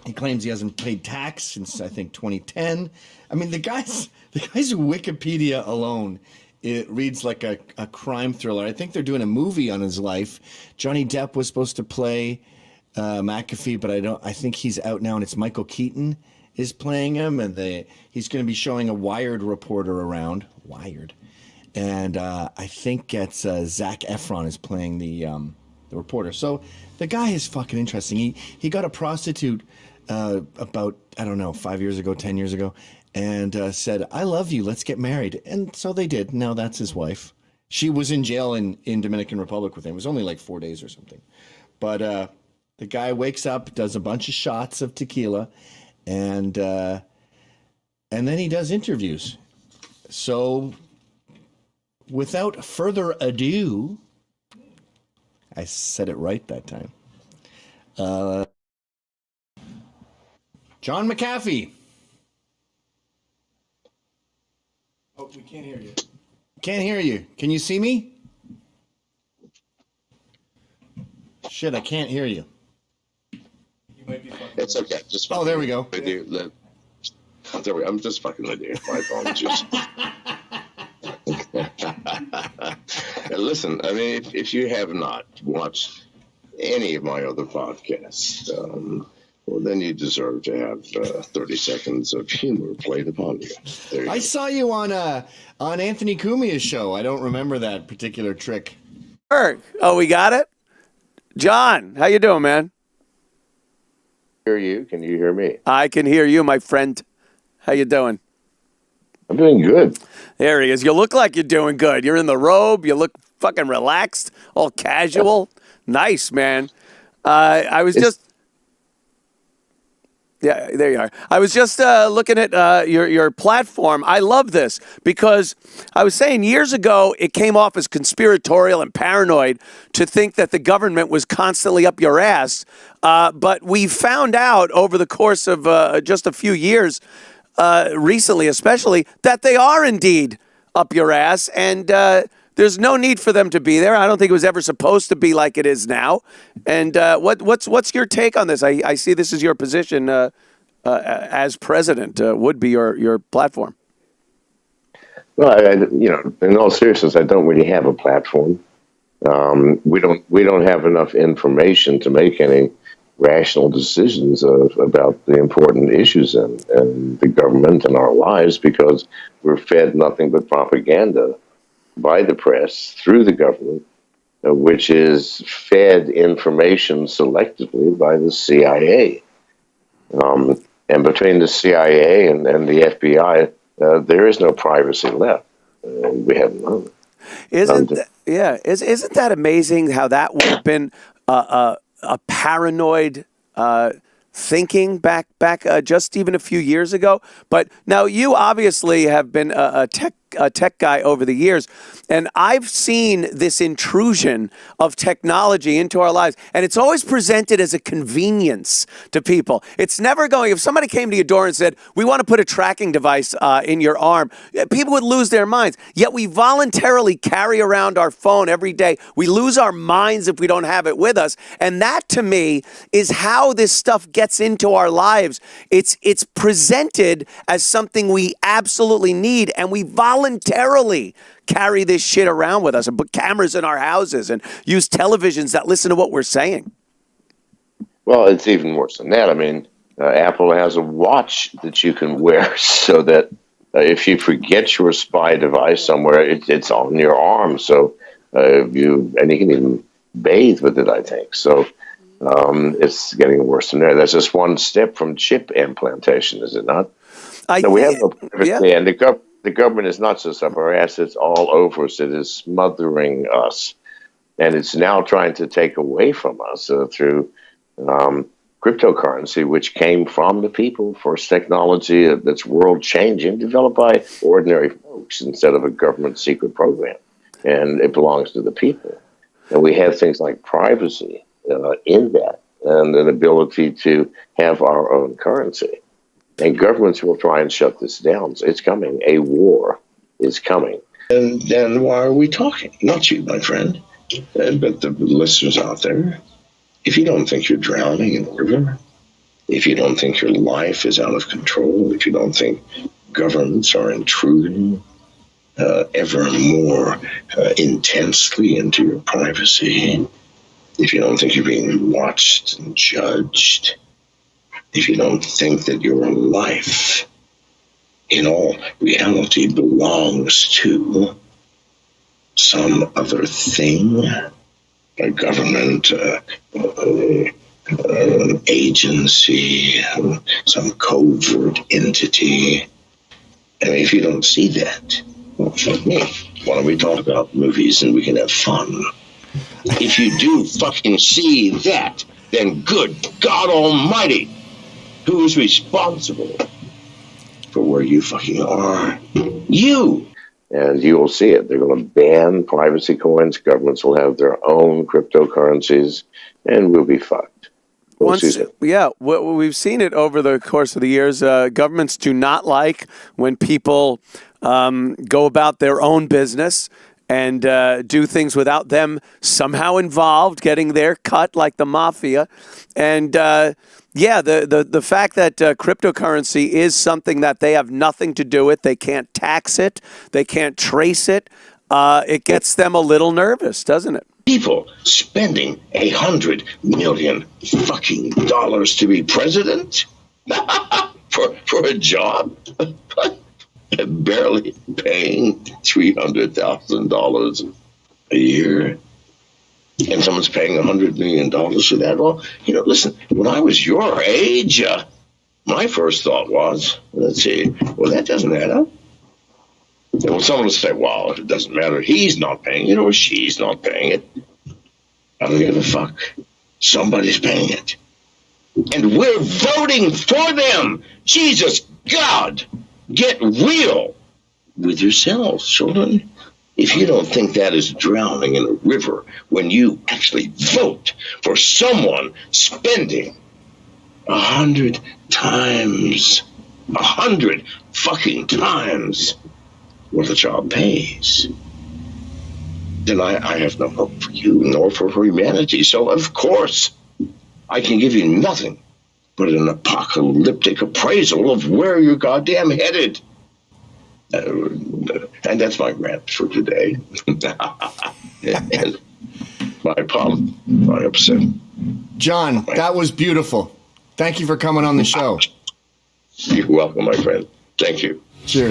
He claims he hasn't paid tax since, I think, 2010. I mean, the guy's Wikipedia alone, it reads like a crime thriller. I think they're doing a movie on his life. Johnny Depp was supposed to play McAfee, but I think he's out now, and it's Michael Keaton is playing him, and he's going to be showing a Wired reporter around. Wired. And I think it's Zac Efron is playing the reporter. So the guy is fucking interesting. He got a prostitute about, I don't know, 5 years ago, 10 years ago, and said, "I love you, let's get married." And so they did. Now that's his wife. She was in jail in Dominican Republic with him. It was only like 4 days or something. But the guy wakes up, does a bunch of shots of tequila, and then he does interviews. So without further ado, I said it right that time. John McAfee. Oh, we can't hear you. Can't hear you. Can you see me? Shit, I can't hear you. You might be fucking. It's okay. Just Oh, there we go. With you. There we go. I'm just fucking with you. My apologies. Listen, I mean, if you have not watched any of my other podcasts, well, then you deserve to have 30 seconds of humor played upon you. I saw you on Anthony Cumia's show. I don't remember that particular trick. Oh, we got it? John, how you doing, man? Hear you? Can you hear me? I can hear you, my friend. How you doing? I'm doing good. There he is. You look like you're doing good. You're in the robe. You look fucking relaxed, all casual. Nice, man. I was just... Yeah, there you are. I was just looking at your platform. I love this because I was saying years ago it came off as conspiratorial and paranoid to think that the government was constantly up your ass. But we found out over the course of just a few years, recently especially, that they are indeed up your ass. And there's no need for them to be there. I don't think it was ever supposed to be like it is now. And what's your take on this? I see this is your position as president. Would be your platform. Well, in all seriousness, I don't really have a platform. We don't have enough information to make any rational decisions about the important issues in the government and our lives because we're fed nothing but propaganda by the press through the government, which is fed information selectively by the CIA. And between the CIA and the FBI, there is no privacy left. We have none. Isn't that amazing how that would have been a paranoid thinking back just even a few years ago? But now you obviously have been a tech guy over the years, and I've seen this intrusion of technology into our lives, and it's always presented as a convenience to people. It's never going, if somebody came to your door and said, "We want to put a tracking device in your arm," people would lose their minds. Yet we voluntarily carry around our phone every day. We lose our minds if we don't have it with us, and that to me is how this stuff gets into our lives. It's presented as something we absolutely need, and we voluntarily carry this shit around with us and put cameras in our houses and use televisions that listen to what we're saying. Well, it's even worse than that. I mean, Apple has a watch that you can wear so that if you forget your spy device somewhere, it's on your arm. So and you can even bathe with it, I think. So it's getting worse than that. That's just one step from chip implantation, is it not? We have no privacy, and the government is not just up our ass, it's all over us. It is smothering us. And it's now trying to take away from us through cryptocurrency, which came from the people, first technology that's world-changing, developed by ordinary folks instead of a government secret program. And it belongs to the people. And we have things like privacy in that, and an ability to have our own currency. And governments will try and shut this down. So it's coming. A war is coming. And then why are we talking? Not you, my friend, but the listeners out there. If you don't think you're drowning in the river, if you don't think your life is out of control, if you don't think governments are intruding ever more intensely into your privacy, if you don't think you're being watched and judged, if you don't think that your life in all reality belongs to some other thing, a government, agency, some covert entity. I mean, if you don't see that, well, fuck me. Why don't we talk about movies and we can have fun? If you do fucking see that, then good God Almighty, who is responsible for where you fucking are? You. And you will see it. They're going to ban privacy coins. Governments will have their own cryptocurrencies, and we'll be fucked. We've seen it over the course of the years. Governments do not like when people go about their own business and do things without them somehow involved, getting their cut like the mafia. And the fact that cryptocurrency is something that they have nothing to do with, they can't tax it, they can't trace it, it gets them a little nervous, doesn't it? People spending $100 million fucking dollars to be president for a job, barely paying $300,000 a year, and someone's paying $100 million for that. Well, listen. When I was your age, my first thought was, let's see, well, that doesn't add up. And when someone will say, well, it doesn't matter, he's not paying it or she's not paying it, I don't give a fuck. Somebody's paying it. And we're voting for them. Jesus God, get real with yourselves, children. If you don't think that is drowning in a river when you actually vote for someone spending 100 times, 100 fucking times what the job pays, then I have no hope for you nor for humanity. So, of course, I can give you nothing but an apocalyptic appraisal of where you're goddamn headed. And that's my rant for today. And my problem, my upset. John, that was beautiful. Thank you for coming on the show. You're welcome, my friend. Thank you. Cheers.